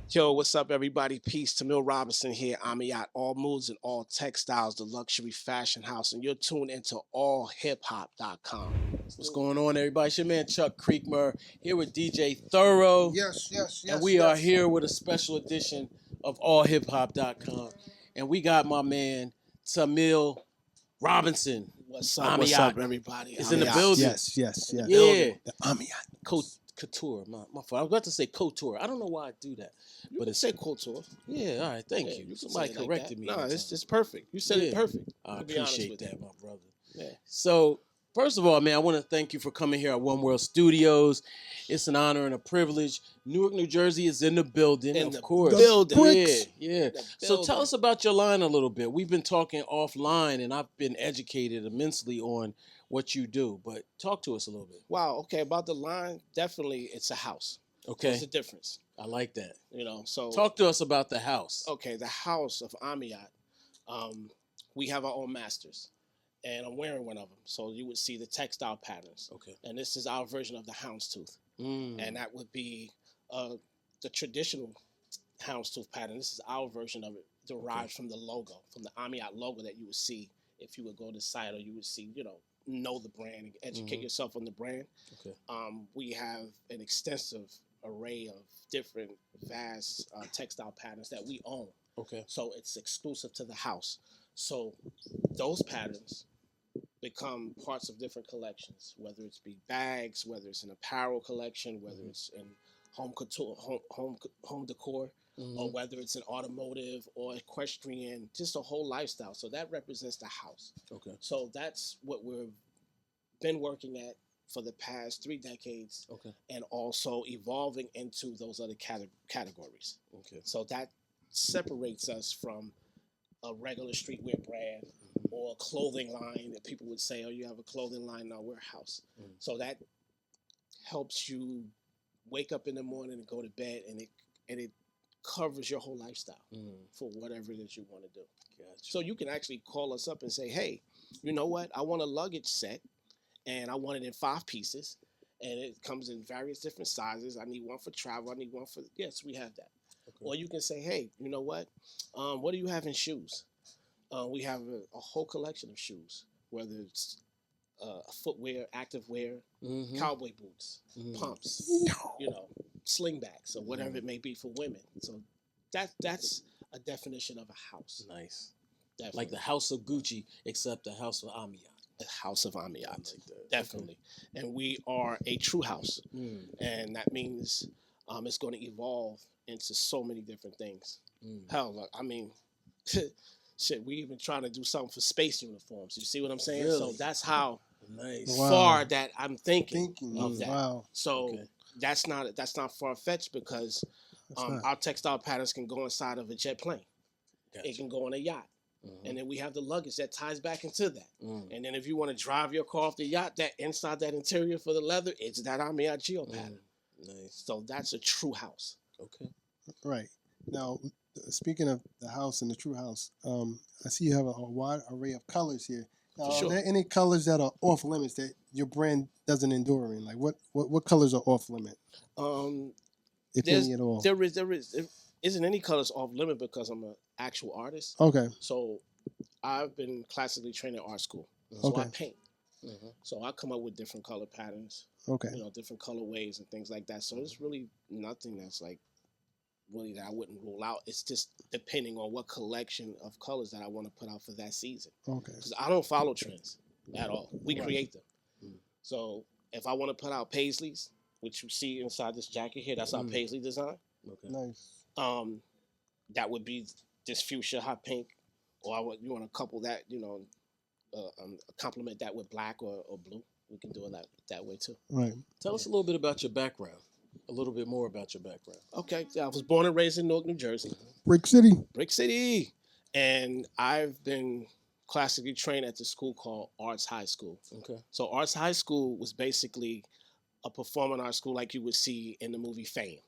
Yo, what's up, everybody? Peace. Tamil Robinson here. AMIAT Moods In All Textiles, the luxury fashion house, and you're tuned into AllHipHop.com. What's going on, everybody? It's your man Chuck Creekmur here with DJ Thorough. Yes. And we are here with a special edition of AllHipHop.com. And we got my man Tamil Robinson. What's up, everybody? Is in the building. Yes. Yeah. The AMIAT. Couture. My fault. I was about to say couture. I don't know why I do that. But it's say couture. Yeah, all right. Thank you. Somebody corrected me. No, it's perfect. You said it perfect. I appreciate that, my brother. Yeah. So, first of all, man, I want to thank you for coming here at One World Studios. It's an honor and a privilege. Newark, New Jersey is in the building, of course. Yeah. So tell us about your line a little bit. We've been talking offline, and I've been educated immensely on what you do. But talk to us a little bit. Wow. Okay. About the line, definitely, it's a house. Okay. What's the difference? I like that. So talk to us about the house. Okay, the house of AMIAT. We have our own masters, and I'm wearing one of them. So you would see the textile patterns. Okay. And this is our version of the houndstooth. And that would be the traditional houndstooth pattern. This is our version of it, derived from the logo, from the AMIAT logo that you would see if you would go to the site, or you would see, know the brand and educate yourself on the brand. Okay. We have an extensive array of different vast textile patterns that we own. Okay. So it's exclusive to the house. So those patterns become parts of different collections, whether it's be bags, whether it's an apparel collection, whether it's in home couture, home decor, or whether it's an automotive or equestrian, just a whole lifestyle. So that represents the house. Okay. So that's what we've been working at for the past 3 decades. Okay. And also evolving into those other categories. Okay. So that separates us from a regular streetwear brand or a clothing line that people would say, oh, you have a clothing line, now we're a house. So that helps you wake up in the morning and go to bed, and it covers your whole lifestyle for whatever it is you want to do. Gotcha. So you can actually call us up and say, hey, you know what? I want a luggage set, and I want it in 5 pieces, and it comes in various different sizes. I need one for travel. I need one for, yes, we have that. Okay. Or you can say, hey, you know what? What do you have in shoes? We have a whole collection of shoes, whether it's footwear, activewear, cowboy boots, pumps, slingbacks, or whatever it may be for women. So that's a definition of a house. Nice. Definitely. Like the house of Gucci, except the house of AMIAT. The house of AMIAT. Like Definitely. Okay. And we are a true house. And that means it's going to evolve into so many different things. Hell, I mean, shit, we even trying to do something for space uniforms. You see what I'm saying? Really? So that's how nice. far that I'm thinking of that. Wow. So that's not far-fetched, because our textile patterns can go inside of a jet plane. Gotcha. It can go on a yacht. And then we have the luggage that ties back into that. And then if you want to drive your car off the yacht, that inside that interior for the leather, it's that AMIAT Geo pattern. Nice. So that's a true house. Okay. Right. Now, speaking of the house and the true house, I see you have a wide array of colors here. Now, For sure. Are there any colors that are off limits that your brand doesn't endure in? Like what colors are off limit? If any at all. There isn't any colors off limit, because I'm an actual artist. Okay. So I've been classically trained at art school. So I paint. So I come up with different color patterns. Okay. Different colorways and things like that. So there's really nothing that's like really that I wouldn't rule out. It's just depending on what collection of colors that I want to put out for that season. Okay. Because I don't follow trends at all. We create them. So if I want to put out paisleys, which you see inside this jacket here, that's our paisley design. Okay. Nice. That would be this fuchsia hot pink, or you want to couple that, complement that with black or blue. We can do it that way too. Right. Tell us a little bit about your background. A little bit more about your background. Okay. I was born and raised in Newark, New Jersey. Brick City. Brick City. And I've been classically trained at the school called Arts High School. Okay. So Arts High School was basically a performing arts school like you would see in the movie Fame.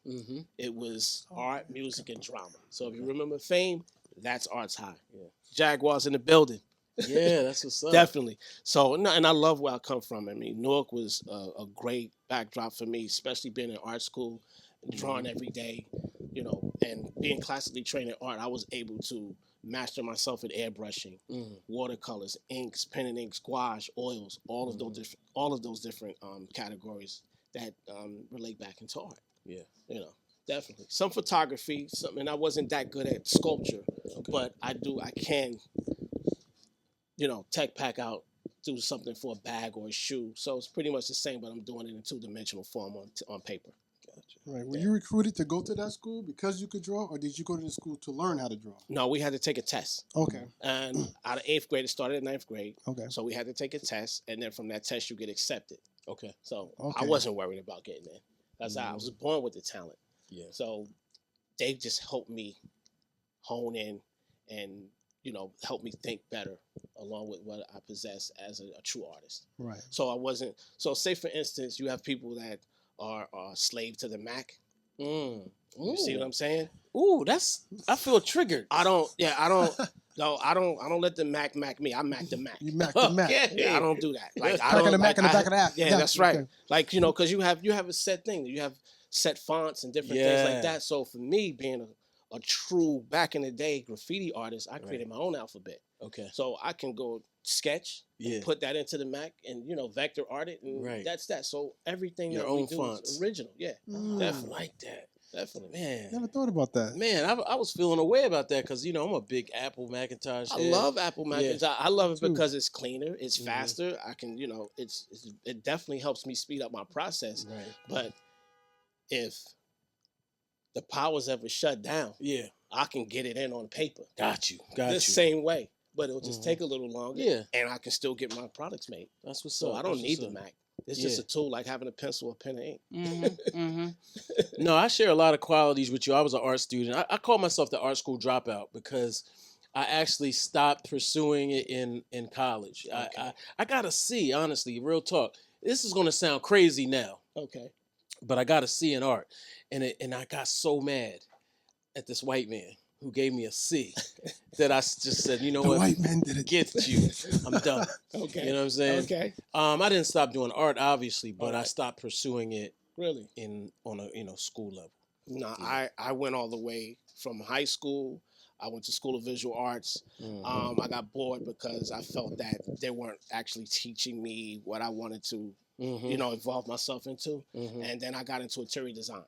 It was art, music, and drama. So if you remember Fame, that's Arts High. Yeah. Jaguars in the building. Yeah, that's what's up. Definitely. So, and I love where I come from. I mean, Newark was a great backdrop for me, especially being in art school, drawing every day. you know, and being classically trained in art, I was able to master myself in airbrushing, watercolors, inks, pen and ink, gouache, oils, all of those different categories that relate back into art. Yeah, you know, definitely some photography. And I wasn't that good at sculpture, but I can, tech pack out, do something for a bag or a shoe. So it's pretty much the same, but I'm doing it in 2-dimensional form on paper. Right. Were you recruited to go to that school because you could draw, or did you go to the school to learn how to draw? No, we had to take a test. Okay. And out of 8th grade, it started at 9th grade. Okay. So we had to take a test, and then from that test, you get accepted. Okay. So I wasn't worried about getting in. That's how I was born with the talent. Yeah. So they just helped me hone in and, help me think better along with what I possess as a true artist. Right. So say for instance, you have people that are slave to the Mac. You see what I'm saying? Ooh, I feel triggered. I don't let the Mac me. I Mac the Mac. You Mac the Mac. Yeah, I don't do that. Like I Packing don't the Mac in the back of the app. Yeah, that's right. Okay. Like, because you have a set thing. You have set fonts and different things like that. So for me, being a true back in the day graffiti artist, I created my own alphabet. Okay. So I can go sketch, put that into the Mac, and vector art it, and that's that. So everything your that own we do fonts is original. Yeah, definitely like that. Definitely, man. Never thought about that. Man, I was feeling a way about that because I'm a big Apple Macintosh. I love Apple Macintosh. Yeah. I love it because it's cleaner, it's faster. I can, it definitely helps me speed up my process. Right. But if the power's ever shut down, I can get it in on paper. Got you. The same way, but it'll just take a little longer. Yeah, and I can still get my products made. That's what's so up. I don't need the Mac. It's just a tool like having a pencil or pen and ink. No, I share a lot of qualities with you. I was an art student. I call myself the art school dropout because I actually stopped pursuing it in college. Okay. I got a C, honestly, real talk. This is going to sound crazy now. Okay. But I got a C in art. And I got so mad at this white man who gave me a C that I just said, you know what? The white man did it. Get you. I'm done. Okay. You know what I'm saying? Okay. I didn't stop doing art, obviously, but I stopped pursuing it really on a school level. No, I went all the way from high school. I went to School of Visual Arts. I got bored because I felt that they weren't actually teaching me what I wanted to, involve myself into. And then I got into interior design.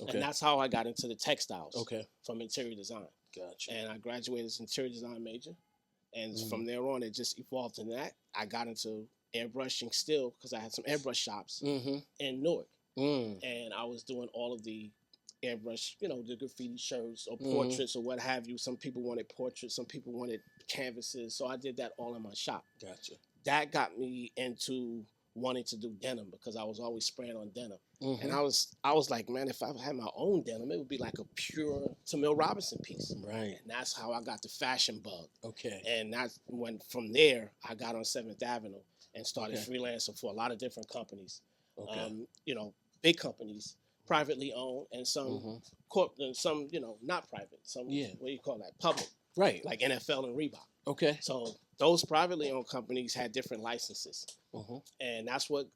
Okay. And that's how I got into the textiles. Okay. From interior design. Gotcha. And I graduated as interior design major. And from there on, it just evolved into that. I got into airbrushing still because I had some airbrush shops in Newark. And I was doing all of the airbrush, the graffiti shirts or portraits or what have you. Some people wanted portraits. Some people wanted canvases. So I did that all in my shop. Gotcha. That got me into wanting to do denim because I was always spraying on denim. And I was like, man, if I had my own denim, it would be like a pure Tamil Robinson piece. Right. And that's how I got the fashion bug. Okay. And that's when from there I got on 7th Avenue and started freelancing for a lot of different companies. Okay. Big companies, privately owned, and some some not private. Some what do you call that? Public. Right. Like NFL and Reebok. Okay. So those privately owned companies had different licenses. And that's what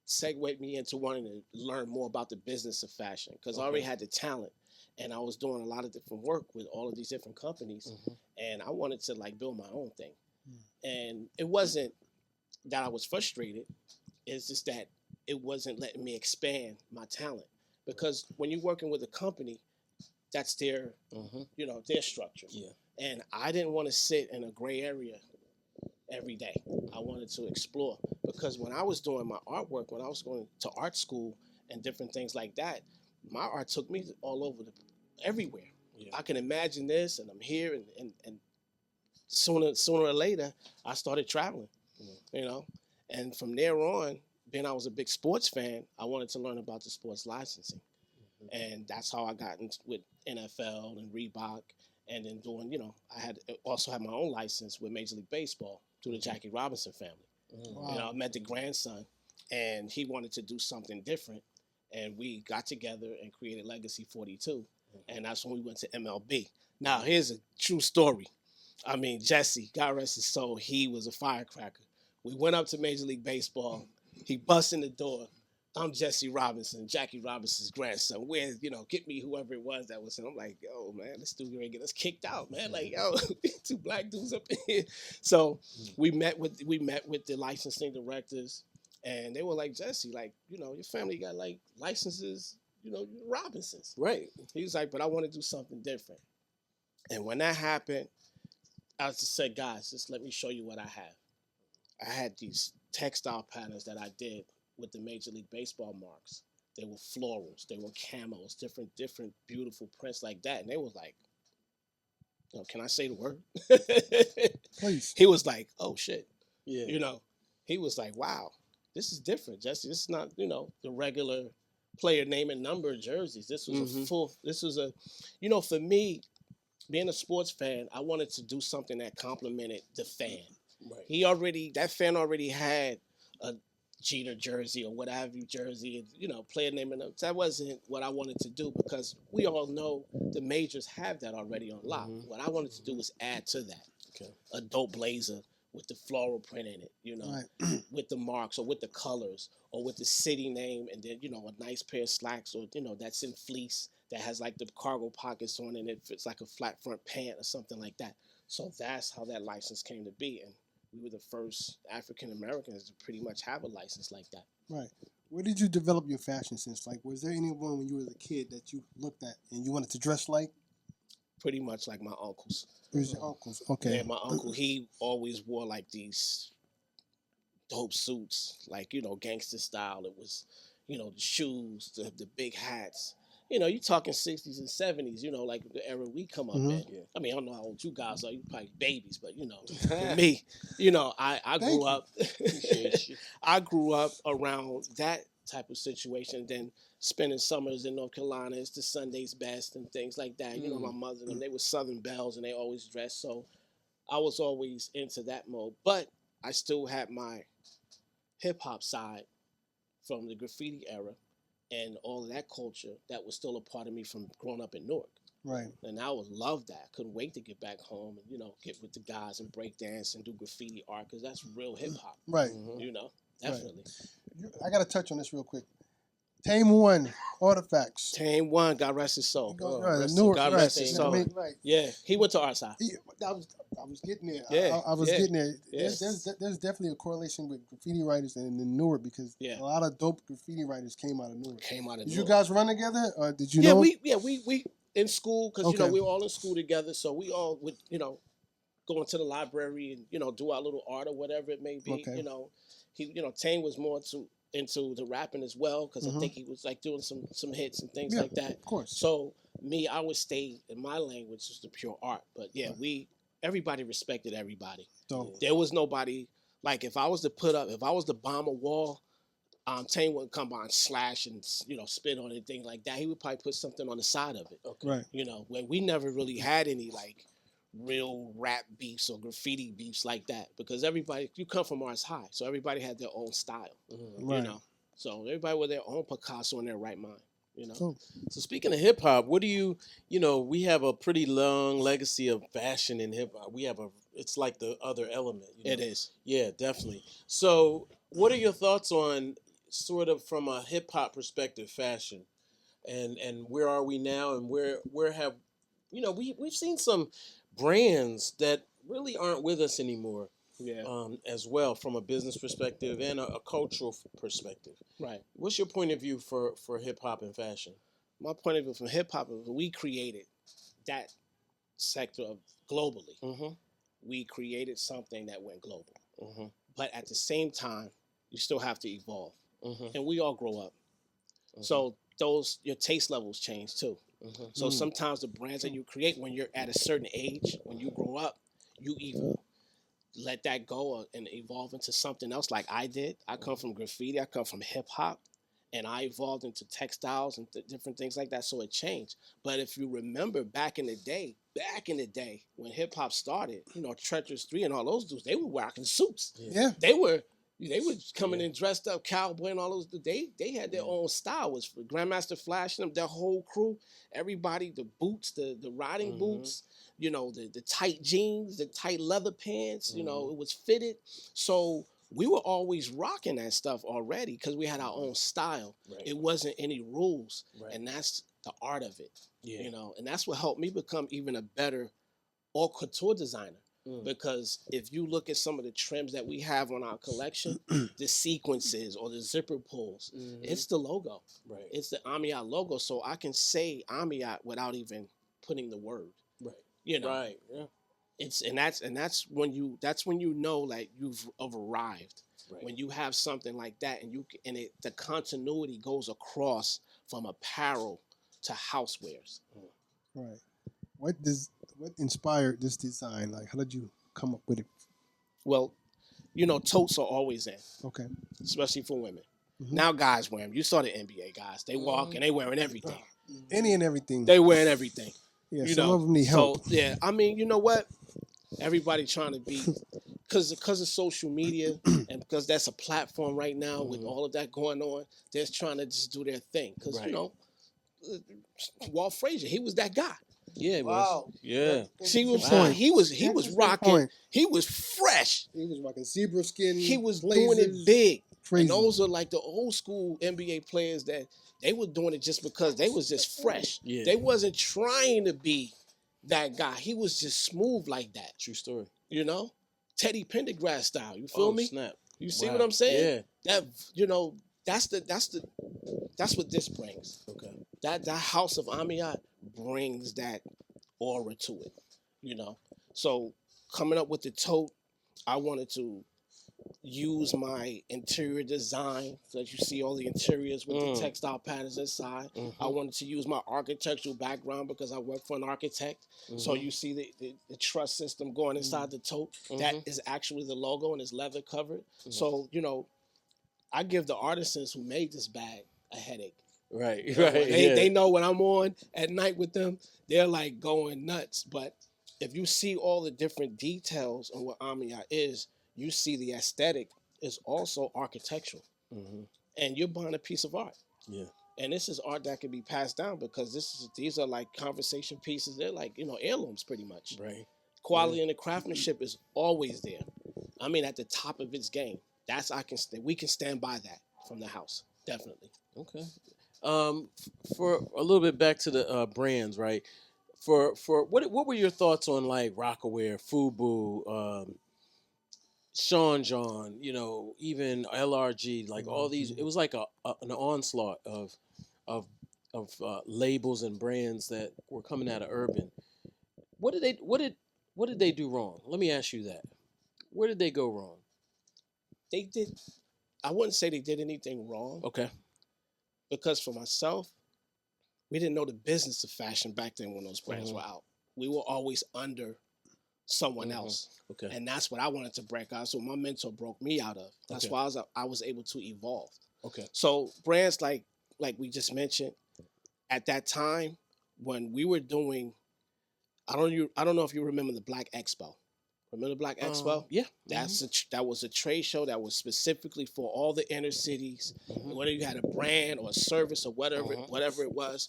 segued me into wanting to learn more about the business of fashion because I already had the talent and I was doing a lot of different work with all of these different companies and I wanted to build my own thing. And it wasn't that I was frustrated. It's just that it wasn't letting me expand my talent because when you're working with a company, that's their, their structure. Yeah. And I didn't want to sit in a gray area every day. I wanted to explore because when I was doing my artwork, when I was going to art school and different things like that, my art took me all over everywhere. Yeah. I can imagine this and I'm here and sooner or later I started traveling, and from there on, being I was a big sports fan, I wanted to learn about the sports licensing. And that's how I got into with NFL and Reebok. And then doing, I also had my own license with Major League Baseball through the Jackie Robinson family. Wow. I met the grandson, and he wanted to do something different, and we got together and created Legacy 42, and that's when we went to MLB. Now, here's a true story. I mean, Jesse, God rest his soul, he was a firecracker. We went up to Major League Baseball. He busts in the door. I'm Jesse Robinson, Jackie Robinson's grandson. Where's, get me whoever it was that was. And I'm like, yo, man, this dude gonna get us kicked out, man. Like, yo, two black dudes up in here. So we met with the licensing directors, and they were like, Jesse, like, your family got like licenses, Robinsons. Right. He was like, but I want to do something different. And when that happened, I just said, guys, just let me show you what I have. I had these textile patterns that I did with the Major League Baseball marks. They were florals, they were camos, different beautiful prints like that. And they was like, can I say the word? Please. He was like, oh shit. Yeah. He was like, wow, this is different, Jesse. This is not, the regular player name and number jerseys. This was for me, being a sports fan, I wanted to do something that complimented the fan. Right. That fan already had a Jeter jersey or what have you jersey, and, player name and that wasn't what I wanted to do, because we all know the majors have that already on lock. Mm-hmm. What I wanted to do was add to that. Okay. A dope blazer with the floral print in it, right. With the marks or with the colors or with the city name, and then, a nice pair of slacks or, that's in fleece that has like the cargo pockets on it, and it fits like a flat front pant or something like that. So that's how that license came to be. And we were the first African Americans to pretty much have a license like that. Right. Where did you develop your fashion sense? Like, was there anyone when you were a kid that you looked at and you wanted to dress like? Pretty much like my uncles. It was your uncles, okay. Yeah, my uncle, he always wore like these dope suits, like, gangster style. It was, the shoes, the big hats. You talking 60s and 70s, like the era we come up in. Yeah. I mean, I don't know how old you guys are. You probably babies, but, for me, I grew up. I grew up around that type of situation. Then spending summers in North Carolina, it's the Sunday's best and things like that. My mother and them, they were Southern belles and they always dressed. So I was always into that mode. But I still had my hip hop side from the graffiti era. And all of that culture that was still a part of me from growing up in Newark. Right. And I would love that. Couldn't wait to get back home and, get with the guys and break dance and do graffiti art, because that's real hip hop. Right. Definitely. Right. I got to touch on this real quick. Tame 1, Artifacts. Tame 1, God rest his soul. Newark, God rest his soul. Right. Yeah, he went to our side. I was getting there. Yeah. I was getting there. Yeah. There's definitely a correlation with graffiti writers and Newark, because a lot of dope graffiti writers came out of Newark. Did you guys run together, or did you know? We in school, because we were all in school together, so we all would go into the library and do our little art or whatever it may be. Okay. He Tame was more into the rapping as well, because I think he was like doing some hits and things like that. Of course. So me, I would stay in my language, just the pure art. But everybody respected everybody. There was nobody, like, if I was to bomb a wall, Tane wouldn't come by and slash and spit on it and things like that. He would probably put something on the side of it. Okay. Right. Where we never really had any like real rap beefs or graffiti beefs like that, because you come from Mars High, so everybody had their own style. Right. So everybody with their own Picasso in their right mind. So speaking of hip hop, what do you we have a pretty long legacy of fashion in hip hop. It's like the other element. It is. Yeah, definitely. So what are your thoughts on, sort of from a hip hop perspective, fashion, and where are we now, and where have we've seen some brands that really aren't with us anymore. Yeah. As well, from a business perspective and a cultural perspective. Right. What's your point of view for hip hop and fashion? My point of view from hip hop is we created that sector of globally. Mm-hmm. We created something that went global. Mm-hmm. But at the same time, you still have to evolve. Mm-hmm. And we all grow up. Mm-hmm. So your taste levels change too. Mm-hmm. So sometimes the brands that you create when you're at a certain age, when you grow up, you either let that go and evolve into something else like I did. I come from graffiti, I come from hip hop, and I evolved into textiles and different things like that, so it changed. But if you remember back in the day, when hip hop started, Treacherous 3 and all those dudes, they were rocking suits. Yeah. They were coming in dressed up, cowboy and all those. They had their own style. It was Grandmaster Flash and them, their whole crew, everybody, the boots, the riding boots, the tight jeans, the tight leather pants, it was fitted. So we were always rocking that stuff already because we had our own style. Right. It wasn't any rules, and that's the art of it. Yeah. You know, and that's what helped me become even a better haute couture designer. Because if you look at some of the trims that we have on our collection, the sequences or the zipper pulls, it's the logo. Right. It's the AMIAT logo. So I can say AMIAT without even putting the word. Right. You know. Right. Yeah. That's when you know like you've arrived. Right. When you have something like that and the continuity goes across from apparel to housewares. Right. What inspired this design? Like, how did you come up with it? Well, you know, totes are always in. Okay. Especially for women. Now guys wear them. You saw the NBA guys. They walk and they wearing everything. Any and everything. They wearing everything. Yeah, some of them need help. So, yeah, I mean, you know what? Everybody trying to be, because of social media and because that's a platform right now with all of that going on, they're just trying to just do their thing. Because, you know, Walt Frazier, he was that guy. Yeah, it was. Yeah. See what I'm saying? He was rocking. He was fresh. He was rocking zebra skin. He was doing it big. Crazy. And those are like the old school NBA players that they were doing it just because they was just fresh. Yeah. They wasn't trying to be that guy. He was just smooth like that. True story. You know? Teddy Pendergrass style. You feel me? Snap. You see what I'm saying? Yeah. That, you know, that's what this brings. Okay. That house of AMIAT brings that aura to it, you know. So coming up with the tote, I wanted to use my interior design so that you see all the interiors with the textile patterns inside. I wanted to use my architectural background because I work for an architect. So you see the truss system going inside the tote. That is actually the logo and it's leather covered. So, you know, I give the artisans who made this bag a headache. Right, They know when I'm on at night with them, they're like going nuts. But if you see all the different details on what AMIAT is, you see the aesthetic is also architectural. And you're buying a piece of art. Yeah. And this is art that can be passed down because these are like conversation pieces. They're like, you know, heirlooms pretty much. Right. Quality and the craftsmanship is always there. I mean, at the top of its game. We can stand by that from the house. Definitely. Okay. For a little bit back to the brands, right? For what were your thoughts on like Rockaware, Fubu, Sean John, you know, even LRG, like all these? It was like an onslaught of labels and brands that were coming out of urban. What did they do wrong? Let me ask you that. Where did they go wrong? I wouldn't say they did anything wrong. Okay. Because for myself, we didn't know the business of fashion back then when those brands were out. We were always under someone else. Okay. And that's what I wanted to break out. So my mentor broke me out of. That's why I was able to evolve. Okay. So brands like we just mentioned, at that time when we were doing, I don't know if you remember the Black Expo. Remember the Black Expo? Yeah. That was a trade show that was specifically for all the inner cities, whether you had a brand or a service or whatever it was.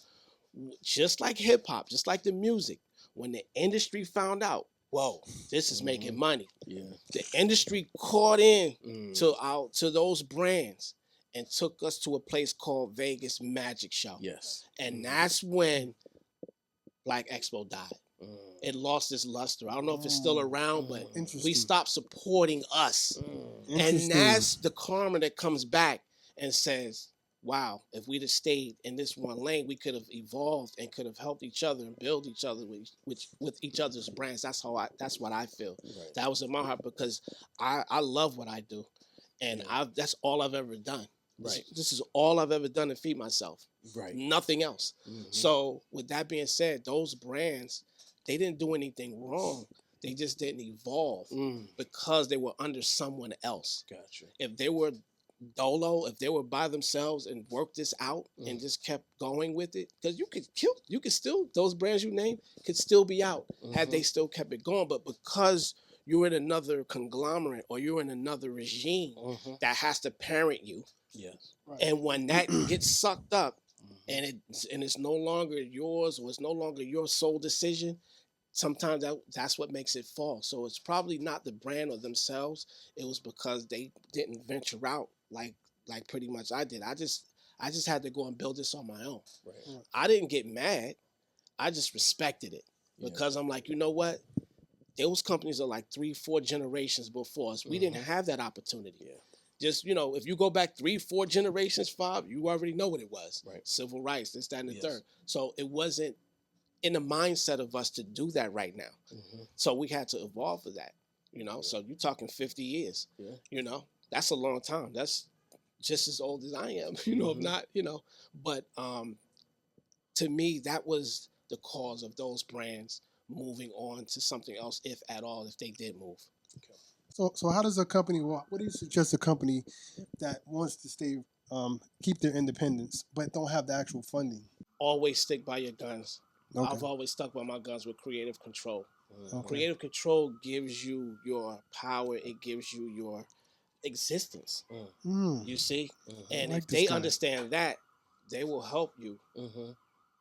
Just like hip hop, just like the music, when the industry found out, whoa, this is making money. Yeah. The industry caught in to those brands and took us to a place called Vegas Magic Show. Yes. And that's when Black Expo died. It lost its luster. I don't know if it's still around, but we stopped supporting us. And that's the karma that comes back and says, wow, if we'd have stayed in this one lane, we could have evolved and could have helped each other and build each other with each other's brands. That's what I feel. Right. That was in my heart because I love what I do. And that's all I've ever done. Right. This is all I've ever done to feed myself. Right. Nothing else. So with that being said, those brands, they didn't do anything wrong. They just didn't evolve because they were under someone else. Gotcha. If they were dolo, if they were by themselves and worked this out and just kept going with it, because you could still, those brands you named could still be out had they still kept it going. But because you're in another conglomerate or you're in another regime that has to parent you, and when that gets sucked up and it's no longer yours or it's no longer your sole decision, sometimes that's what makes it fall. So it's probably not the brand or themselves. It was because they didn't venture out like pretty much I did. I just had to go and build this on my own. Right. I didn't get mad. I just respected it because I'm like, you know what? Those companies are like 3-4 generations before us. We didn't have that opportunity. Yeah. Just, if you go back 3-4 generations, 5, you already know what it was. Right. Civil rights, this, that, and the third. So it wasn't in the mindset of us to do that right now. So we had to evolve for that, So you're talking 50 years, that's a long time. That's just as old as I am, if not, but to me, that was the cause of those brands moving on to something else, if at all, if they did move. Okay. So how does a company, what do you suggest a company that wants to stay, keep their independence, but don't have the actual funding? Always stick by your guns. Okay. I've always stuck by my guns with creative control. Okay. Creative control gives you your power. It gives you your existence. You see? And if they understand that, they will help you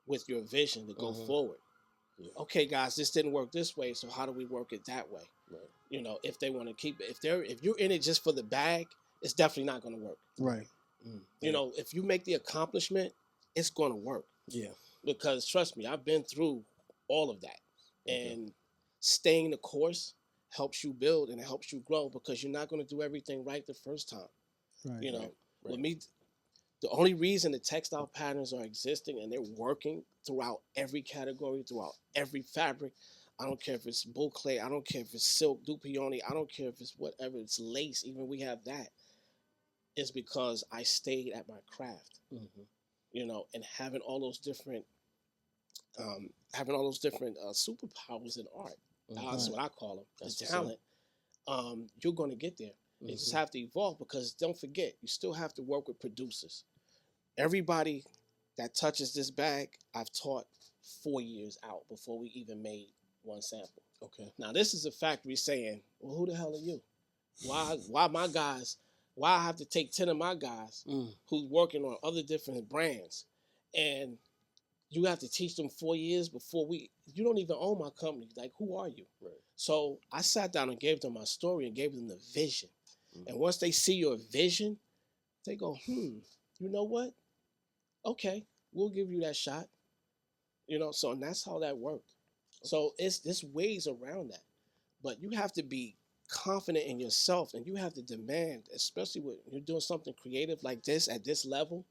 with your vision to go forward. Yeah. Okay, guys, this didn't work this way, so how do we work it that way? Right. If they want to keep it, if you're in it just for the bag, it's definitely not going to work. Right. If you make the accomplishment, it's going to work. Yeah. Because trust me, I've been through all of that. Okay. And staying the course helps you build and it helps you grow because you're not going to do everything right the first time. Right. With me, the only reason the textile patterns are existing and they're working throughout every category, throughout every fabric, I don't care if it's boucle, I don't care if it's silk, dupioni, I don't care if it's whatever, it's lace, even we have that, is because I stayed at my craft, and having all those different superpowers in art. That's what I call them, that's the talent. You're going to get there. You just have to evolve because don't forget, you still have to work with producers. Everybody that touches this bag, I've taught 4 years out before we even made one sample. Okay. Now this is a factory saying, well, who the hell are you? Why my guys, why I have to take 10 of my guys who's working on other different brands and you have to teach them 4 years before you don't even own my company. Like, who are you? Right. So I sat down and gave them my story and gave them the vision. And once they see your vision, they go, you know what? Okay, we'll give you that shot. So and that's how that worked. So there's ways around that. But you have to be confident in yourself and you have to demand, especially when you're doing something creative like this at this level,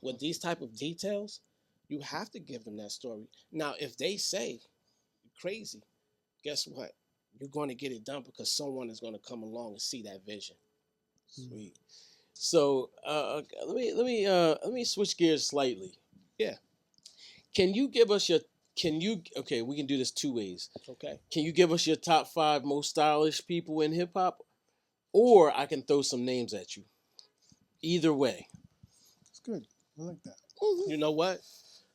with these type of details, you have to give them that story. Now, if they say, you're crazy, guess what? You're going to get it done because someone is going to come along and see that vision. Sweet. So let me switch gears slightly. Yeah. Can you give us okay, we can do this 2 ways. Okay. Can you give us your top 5 most stylish people in hip hop? Or I can throw some names at you. Either way. It's good. I like that. You know what?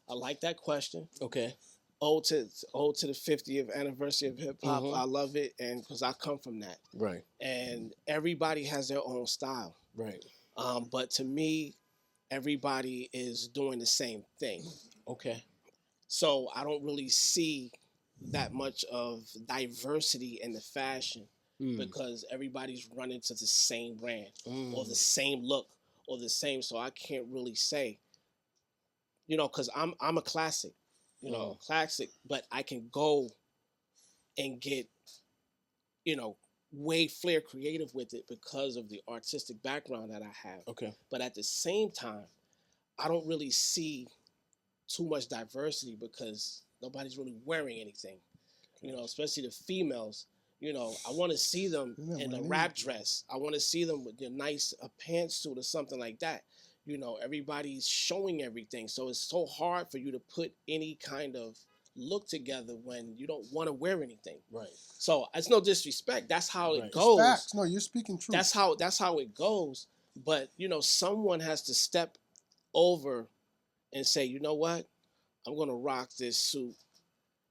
I like that question. Okay. Ode to the 50th anniversary of hip hop. I love it, and because I come from that. Right. And everybody has their own style. Right. But to me, everybody is doing the same thing. Okay. So I don't really see that much of diversity in the fashion because everybody's running to the same brand or the same look or the same. So I can't really say, because I'm a classic. Classic, but I can go and get, way flair creative with it because of the artistic background that I have. Okay. But at the same time, I don't really see too much diversity because nobody's really wearing anything, especially the females. I want to see them in a wrap dress. I want to see them with a nice pantsuit or something like that. Everybody's showing everything. So it's so hard for you to put any kind of look together when you don't want to wear anything. Right. So it's no disrespect. That's how it goes. Facts. No, you're speaking truth. That's how it goes. But, someone has to step over and say, you know what? I'm going to rock this suit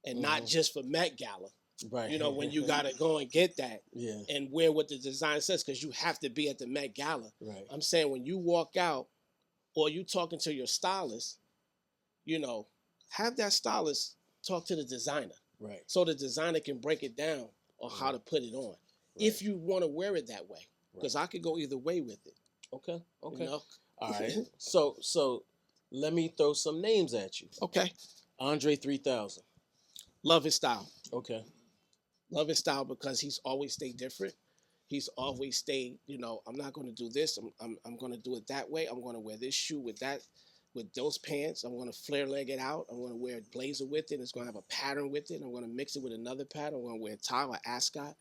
and not just for Met Gala. Right. When you got to go and get that and wear what the design says because you have to be at the Met Gala. Right. I'm saying when you walk out or you talking to your stylist, have that stylist talk to the designer. Right. So the designer can break it down on how to put it on. Right. If you want to wear it that way. Because I could go either way with it. Okay. Okay. You know? All right. So let me throw some names at you. Okay. Andre 3000. Love his style. Okay. Love his style because he's always stayed different. He's always stayed, I'm not going to do this. I'm going to do it that way. I'm going to wear this shoe with those pants. I'm going to flare leg it out. I'm going to wear a blazer with it. It's going to have a pattern with it. I'm going to mix it with another pattern. I'm going to wear a tie or ascot.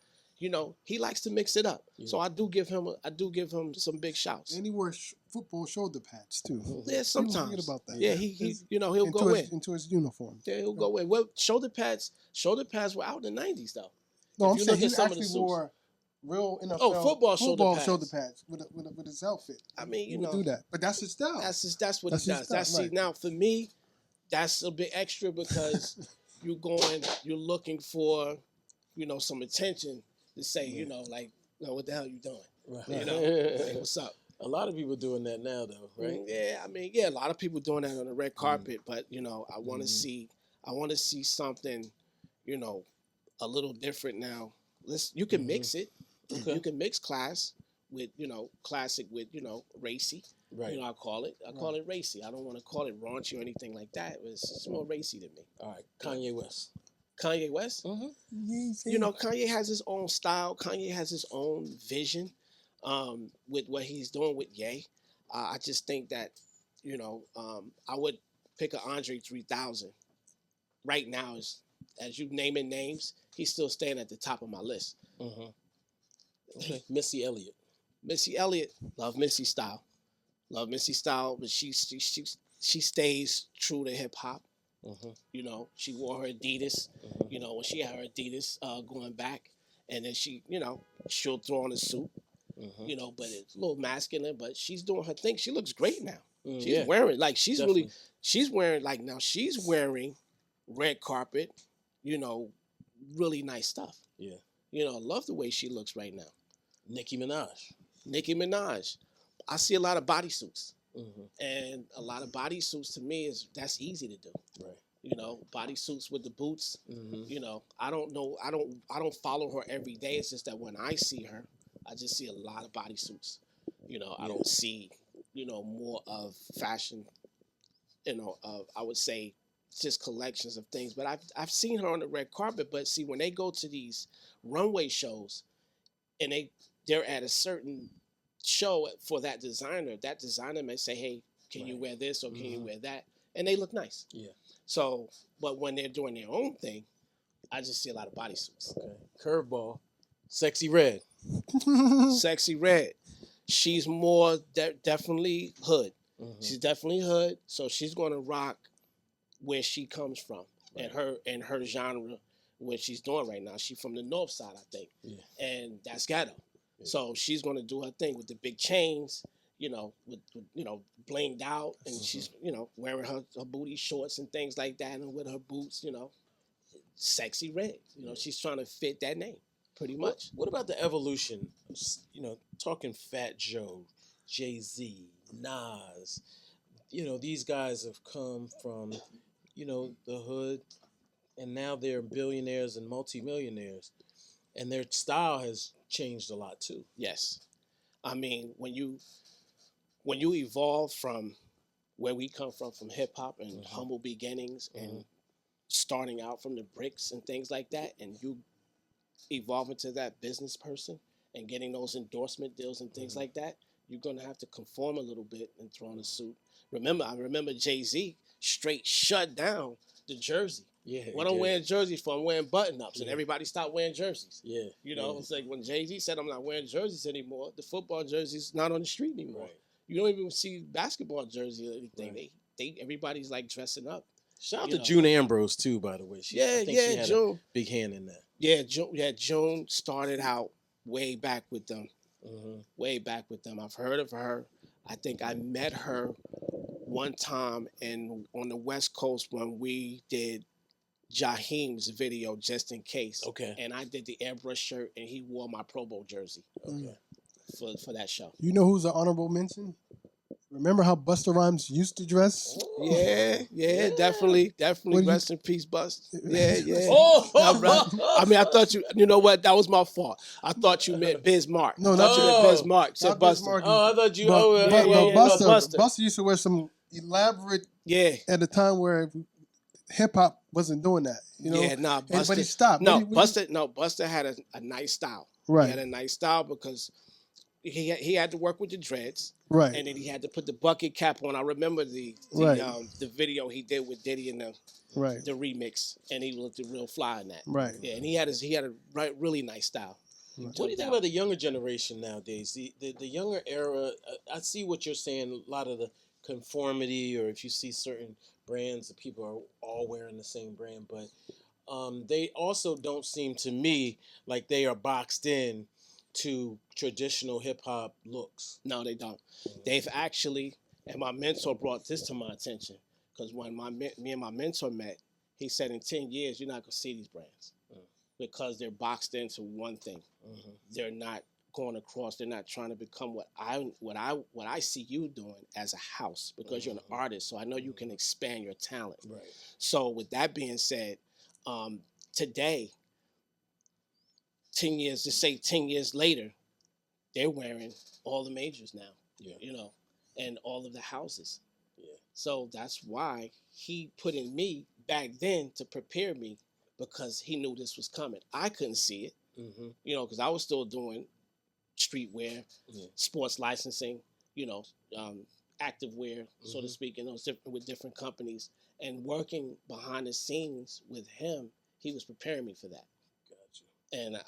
He likes to mix it up. Yeah. So I do give him some big shouts. And he wears football shoulder pads too. Yeah, sometimes. Forget about that. Yeah, he'll go in into his uniform. Yeah, he'll go in. Well, shoulder pads were out in the 90s though. No, I'm saying he actually wore real NFL football shoulder pads with his outfit. I mean, he would do that, but that's his style. That's what he does. See, now for me, that's a bit extra because you're looking for, some attention to say, what the hell you doing? Right. Hey, what's up? A lot of people doing that now, though, right? Yeah, I mean, a lot of people doing that on the red carpet, but I want to see something, a little different now. You can mix it. Okay. You can mix class with, classic with, racy. Right. I call it racy. I don't want to call it raunchy or anything like that. It's more racy to me. All right, Kanye West. Kanye West? Mm-hmm. Kanye has his own style. Kanye has his own vision with what he's doing with Ye. I just think that, I would pick an Andre 3000. Right now, as you naming names, he's still staying at the top of my list. Mm-hmm. Okay. Missy Elliott. Love Missy's style. But she stays true to hip hop. Mm-hmm. She wore her Adidas. Mm-hmm. When she had her Adidas going back, and then she'll throw on a suit. Mm-hmm. But it's a little masculine. But she's doing her thing. She looks great now. She's wearing she's wearing red carpet. Really nice stuff. Yeah. I love the way she looks right now. Nicki Minaj. I see a lot of bodysuits. Mm-hmm. And a lot of bodysuits to me that's easy to do. Right. Bodysuits with the boots. Mm-hmm. I don't know. I don't follow her every day. It's just that when I see her, I just see a lot of bodysuits. I don't see, more of fashion. I would say just collections of things. But I've seen her on the red carpet. But see, when they go to these runway shows, and they're at a certain show for that designer may say, hey, can you wear this or can you wear that? And they look nice. Yeah. So, but when they're doing their own thing, I just see a lot of bodysuits. Okay. Curveball. Sexy Red. Sexy Red. She's more definitely hood. Mm-hmm. She's definitely hood. So she's going to rock where she comes from and her genre, what she's doing right now. She's from the north side, I think. Yeah. And that's ghetto. Yeah. So she's going to do her thing with the big chains, with blinged out. And she's, wearing her booty shorts and things like that. And with her boots, Sexy Red. She's trying to fit that name pretty much. What about the evolution? Talking Fat Joe, Jay-Z, Nas. These guys have come from, the hood. And now they're billionaires and multimillionaires. And their style has changed a lot too. Yes. I mean, when you evolve from where we come from hip hop and humble beginnings and starting out from the bricks and things like that, and you evolve into that business person and getting those endorsement deals and things like that, you're gonna have to conform a little bit and throw on a suit. I remember Jay-Z straight shut down the jersey. Yeah. What I'm wearing jerseys for, I'm wearing button-ups, and everybody stopped wearing jerseys. Yeah. It's like when Jay-Z said, I'm not wearing jerseys anymore, the football jersey's not on the street anymore. Right. You don't even see basketball jerseys or anything. Right. Everybody's like dressing up. Shout out to June Ambrose too, by the way. She had June. A big hand in that. Yeah, June started out way back with them. Way back with them. I've heard of her. I think I met her one time on the West Coast when we did Jaheim's video, Just in Case. Okay. And I did the airbrush shirt, and he wore my Pro Bowl jersey. Okay. For that show. You know who's an honorable mention? Remember how Busta Rhymes used to dress? Yeah. Definitely. Rest in peace, Bust. Yeah. Oh, I mean, I thought you know what? That was my fault. I thought you meant Bismarck. No, I not thought you meant you. Bismarck. Said Not Buster. Bismarck. I thought you. Busta used to wear some elaborate. Yeah. At a time where hip hop wasn't doing that, you know. Yeah, nah, Busta. But he stopped. Busta had a nice style. Right. He had a nice style because he had to work with the dreads. Right. And then he had to put the bucket cap on. I remember the video he did with Diddy and the remix, and he looked real fly in that. Right. Yeah, and he had a really nice style. Right. What do you think about the younger generation nowadays? The younger era, I see what you're saying, a lot of the conformity, or if you see certain brands, the people are all wearing the same brand, but they also don't seem to me like they are boxed in to traditional hip-hop looks. No, they don't. They've actually, and my mentor brought this to my attention, because when me and my mentor met, he said in 10 years, you're not going to see these brands because they're boxed into one thing. Mm-hmm. They're not going across. They're not trying to become what I see you doing as a house, because you're an artist. So I know you can expand your talent. Right. So with that being said, today, 10 years later, they're wearing all the majors now. Yeah. You know, and all of the houses. Yeah. So that's why he put in me back then to prepare me, because he knew this was coming. I couldn't see it, you know, because I was still doing streetwear, sports licensing, you know, active wear, so to speak, and with different companies, and working behind the scenes with him. He was preparing me for that. Gotcha.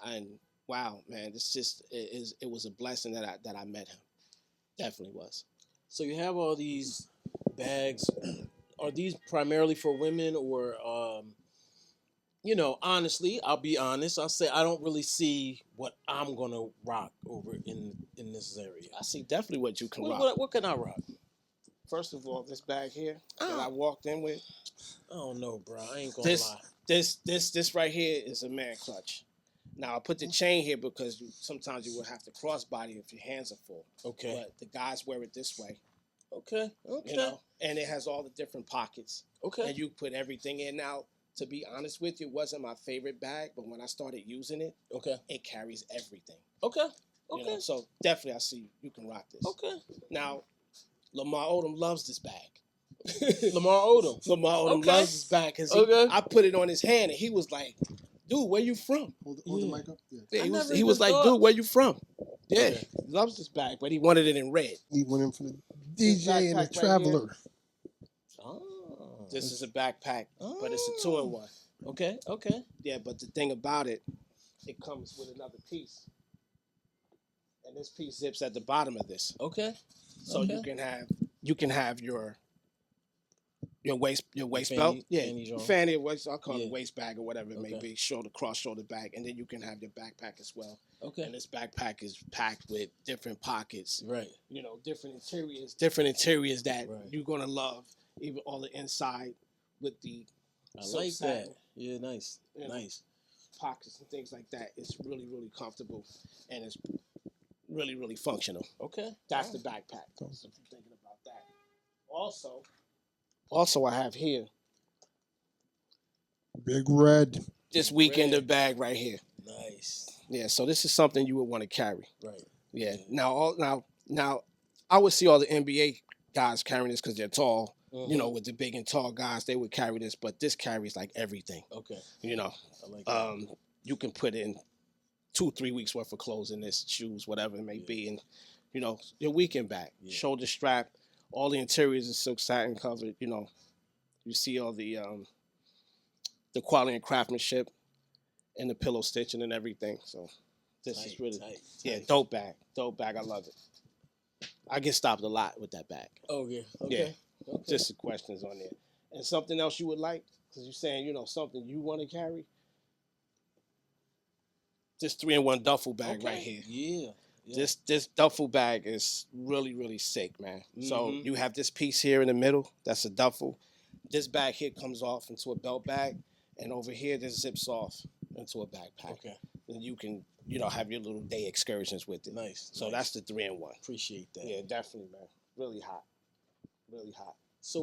And wow, man, it was a blessing that I met him. Definitely was. So you have all these bags. Are these primarily for women, or you know, honestly, I'll be honest. I'll say I don't really see what I'm gonna rock over in this area. I see definitely what you can rock. What can I rock? First of all, this bag here that I walked in with. I don't know, bro. I ain't gonna lie. This right here is a man clutch. Now I put the chain here because sometimes you will have to crossbody if your hands are full. Okay. But the guys wear it this way. Okay. You know, and it has all the different pockets. Okay. And you put everything in. Now, to be honest with you, it wasn't my favorite bag, but when I started using it, it carries everything. Okay. You know, so definitely I see you can rock this. Okay. Now, Lamar Odom loves this bag. Lamar Odom loves this bag because I put it on his hand and he was like, dude, where you from? Hold the mic up. Yeah, he was like, dude, where you from? Yeah, he loves this bag, but he wanted it in red. He went in for the DJ and the Traveler. Right, this is a backpack, but it's a 2-in-1. Okay. Yeah, but the thing about it, it comes with another piece. And this piece zips at the bottom of this. Okay. So you can have your waist belt. Yeah. Fanny or waist, I'll call it a waist bag or whatever it may be. Cross-shoulder bag. And then you can have your backpack as well. Okay. And this backpack is packed with different pockets. Right. You know, different interiors that you're gonna love. Even all the inside with the like that. Yeah, nice. Nice. Pockets and things like that. It's really, really comfortable and it's really, really functional. Okay. That's the backpack. So if you're thinking about that. Also I have here. Big red. This weekender bag right here. Nice. Yeah, so this is something you would want to carry. Right. Yeah. Now I would see all the NBA guys carrying this because they're tall. You know, with the big and tall guys, they would carry this, but this carries like everything. Okay. You know, I like that. You can put in 2-3 weeks worth of clothes in this, shoes, whatever it may be, and you know, your weekend bag, shoulder strap, all the interiors is silk satin covered. You know, you see all the quality and craftsmanship and the pillow stitching and everything. So this is really dope bag. I love it. I get stopped a lot with that bag. Oh yeah. Okay. Yeah. Okay. Just the questions on there. And something else you would like? Because you're saying, you know, something you want to carry? This 3-in-1 duffel bag right here. Yeah. This duffel bag is really, really sick, man. So you have this piece here in the middle. That's a duffel. This bag here comes off into a belt bag. And over here, this zips off into a backpack. Okay. And you can, you know, have your little day excursions with it. Nice. So that's the 3-in-1. Appreciate that. Yeah, definitely, man. Really hot. really hot. So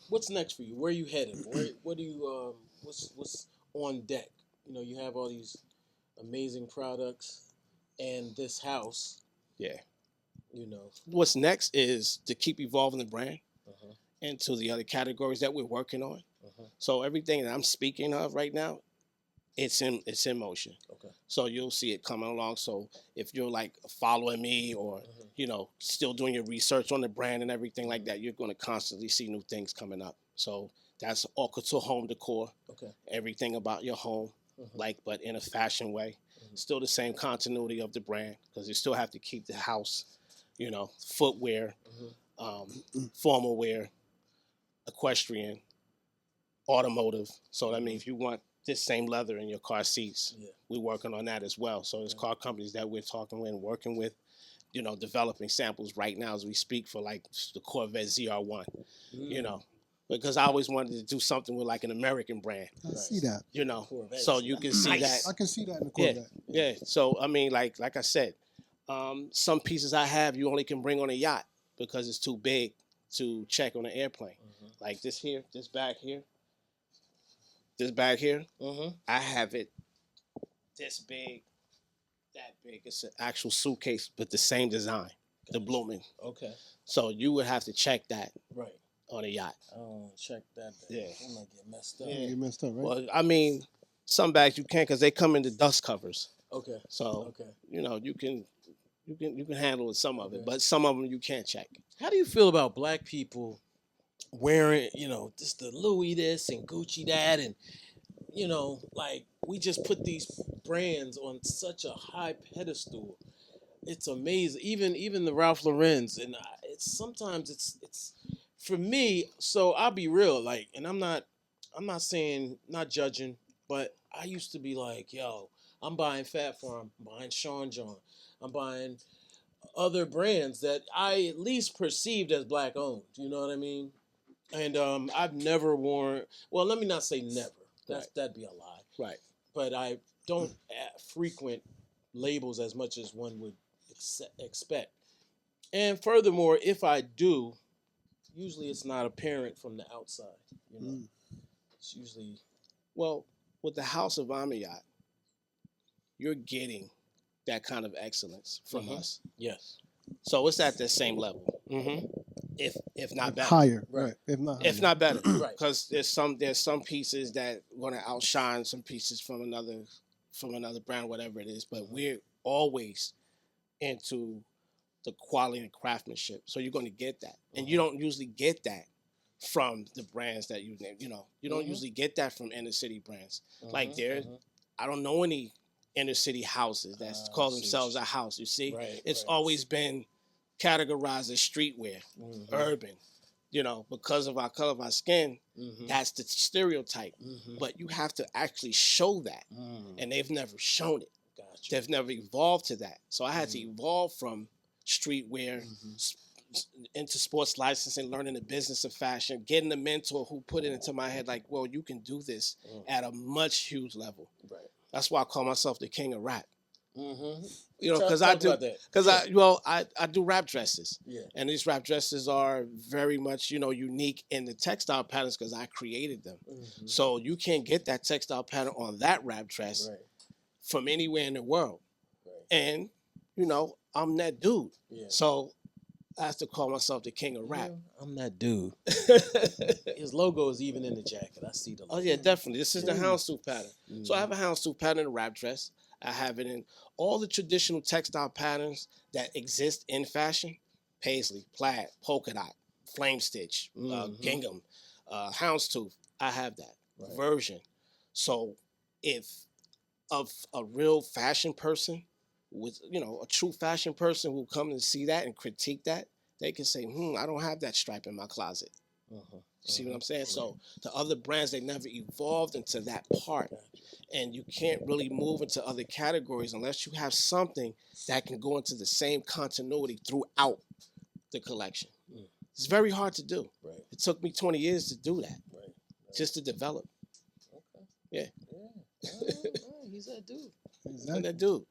what's next for you? Where are you headed? What do you what's on deck? You know, you have all these amazing products and this house. Yeah. You know. What's next is to keep evolving the brand into the other categories that we're working on. So everything that I'm speaking of right now, it's in motion. Okay. So you'll see it coming along. So if you're like following me or you know still doing your research on the brand and everything like that, you're going to constantly see new things coming up. So that's all couture home decor. Okay. Everything about your home, like but in a fashion way. Still the same continuity of the brand because you still have to keep the house, you know, footwear, formal wear, equestrian, automotive. So I mean, if you want this same leather in your car seats, we're working on that as well. So there's car companies that we're talking with and working with, you know, developing samples right now as we speak for like the Corvette ZR1, you know, because I always wanted to do something with like an American brand. I see that. You know, so you can see that. I can see that in the Corvette. Yeah. So I mean, like I said, some pieces I have you only can bring on a yacht because it's too big to check on an airplane. Like this here, this bag here. This bag here, I have it this big, that big. It's an actual suitcase, but the same design, the blooming. Okay. So you would have to check that on a yacht. Oh, check that. Yeah. I might get messed up. Yeah, get messed up, right? Well, I mean, some bags you can because they come in the dust covers. Okay. So you know you can handle some of it, but some of them you can't check. How do you feel about black people wearing, you know, just the Louis this and Gucci that, and you know, like we just put these brands on such a high pedestal. It's amazing. Even the Ralph Lauren's, and sometimes it's for me. So I'll be real, like, and I'm not saying not judging, but I used to be like, yo, I'm buying Fat Farm, I'm buying Sean John, I'm buying other brands that I at least perceived as black owned. You know what I mean? And I've never worn. Well, let me not say never. That'd be a lie. Right. But I don't frequent labels as much as one would expect. And furthermore, if I do, usually it's not apparent from the outside. You know, it's usually. Well, with the House of AMIAT, you're getting that kind of excellence from us. Yes. So it's at the same level. If not better, higher, right? If not better, right? Because there's some pieces that want to outshine some pieces from another brand, whatever it is. But we're always into the quality and craftsmanship, so you're going to get that, and you don't usually get that from the brands that you name. You know, you don't usually get that from inner city brands. Like I don't know any inner city houses that call themselves a house. You see, it's always been categorized as streetwear, urban, you know, because of our color of our skin, that's the stereotype. But you have to actually show that, and they've never shown it. Gotcha. They've never evolved to that. So I had to evolve from streetwear into sports licensing, learning the business of fashion, getting a mentor who put it into my head like, well, you can do this at a huge level. Right. That's why I call myself the king of rap. You know, because I do rap dresses, and these rap dresses are very much, you know, unique in the textile patterns because I created them. So you can't get that textile pattern on that rap dress from anywhere in the world. And you know, I'm that dude. So I have to call myself the king of rap. I'm that dude. His logo is even in the jacket. I see the logo. Oh yeah, definitely. This is the houndstooth pattern. So I have a houndstooth pattern in a rap dress. I have it in all the traditional textile patterns that exist in fashion: paisley, plaid, polka dot, flame stitch, gingham, houndstooth. I have that version. So if of a real fashion person, with, you know, a true fashion person who come and see that and critique that, they can say, I don't have that stripe in my closet. See what I'm saying? So the other brands, they never evolved into that part. And you can't really move into other categories unless you have something that can go into the same continuity throughout the collection. It's very hard to do. It took me 20 years to do that, just to develop. Okay. Yeah. He's that dude. Exactly. That dude.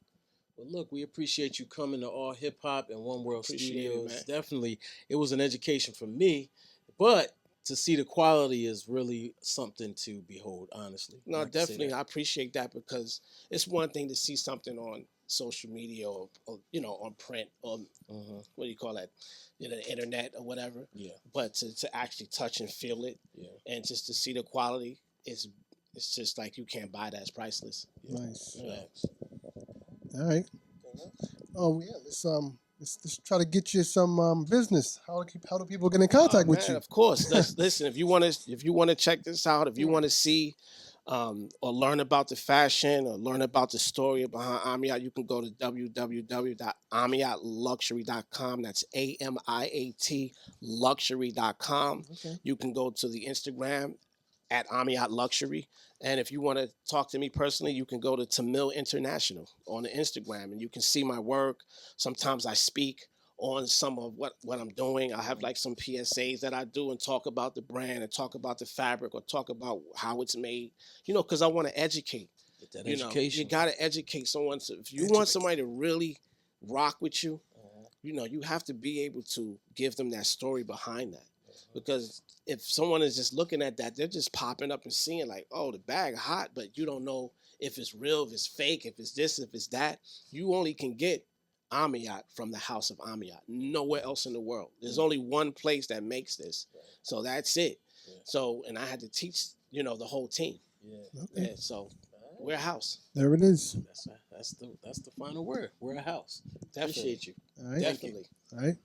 Well, look, we appreciate you coming to AllHipHop and One World Studios. Definitely, it was an education for me, but to see the quality is really something to behold, honestly. No, definitely. I appreciate that because it's one thing to see something on social media or on print or what do you call that? The internet or whatever. Yeah. But to actually touch and feel it and just to see the quality it's just like you can't buy that. It's priceless. Yeah. Nice. Yeah. All right. Oh yeah, let's try to get you some business. How do people get in contact with you? Of course. Listen, if you want to check this out, if you want to see or learn about the fashion or learn about the story behind AMIAT, you can go to www.amiatluxury.com. That's AMIAT luxury.com. Okay. You can go to the Instagram at AMIAT Luxury. And if you want to talk to me personally, you can go to Tamil International on the Instagram and you can see my work. Sometimes I speak on some of what I'm doing. I have like some PSAs that I do and talk about the brand and talk about the fabric or talk about how it's made, because I want to educate. Get that education. You got to educate someone. So if you want somebody to really rock with you, you have to be able to give them that story behind that. Because if someone is just looking at that, they're just popping up and seeing like, oh, the bag hot, but you don't know if it's real, if it's fake, if it's this, if it's that. You only can get AMIAT from the house of AMIAT. Nowhere else in the world. There's only one place that makes this. So that's it. Yeah. So, and I had to teach, the whole team. Yeah. Okay. Yeah, so we're a house. There it is. That's the final word. We're a house. Definitely. Appreciate you. All right. Definitely. All right.